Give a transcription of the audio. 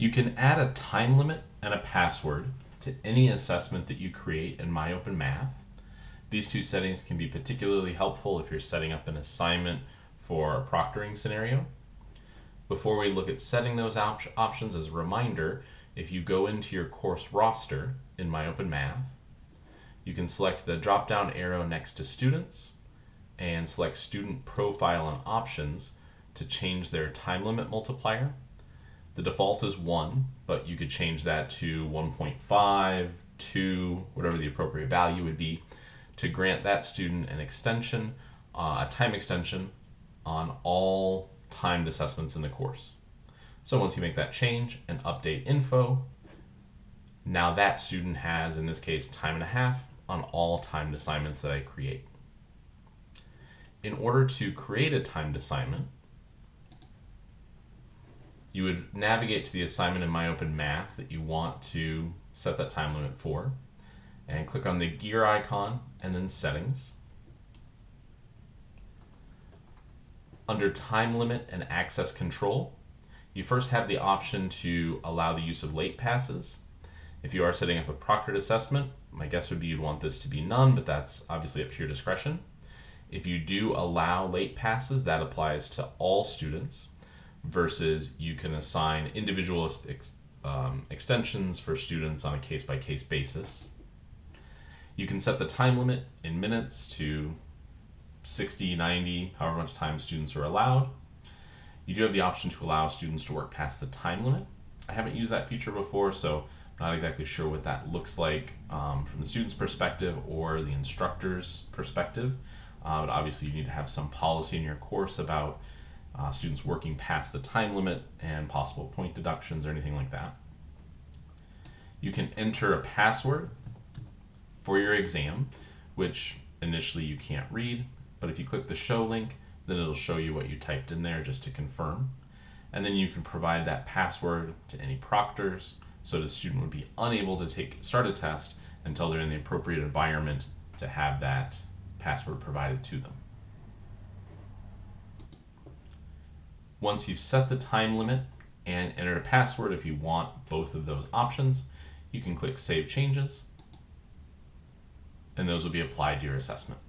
You can add a time limit and a password to any assessment that you create in MyOpenMath. These two settings can be particularly helpful if you're setting up an assignment for a proctoring scenario. Before we look at setting those options, as a reminder, if you go into your course roster in MyOpenMath, you can select the drop-down arrow next to Students and select Student Profile and Options to change their time limit multiplier. The default is 1, but you could change that to 1.5, 2, whatever the appropriate value would be, to grant that student an extension, a time extension on all timed assessments in the course. So once you make that change and update info, now that student has, in this case, time and a half on all timed assignments that I create. In order to create a timed assignment, you would navigate to the assignment in MyOpenMath that you want to set that time limit for, and click on the gear icon and then Settings. Under Time Limit and Access Control, you first have the option to allow the use of late passes. If you are setting up a proctored assessment, my guess would be you'd want this to be none, but that's obviously up to your discretion. If you do allow late passes, that applies to all students, versus you can assign individual extensions for students on a case-by-case basis. You can set the time limit in minutes to 60, 90, however much time students are allowed. You do have the option to allow students to work past the time limit. I haven't used that feature before, so I'm not exactly sure what that looks like from the student's perspective or the instructor's perspective. But obviously you need to have some policy in your course about students working past the time limit and possible point deductions or anything like that. You can enter a password for your exam, which initially you can't read, but if you click the show link, then it'll show you what you typed in there just to confirm. And then you can provide that password to any proctors, so the student would be unable to start a test until they're in the appropriate environment to have that password provided to them. Once you've set the time limit and entered a password, if you want both of those options, you can click Save Changes, and those will be applied to your assessment.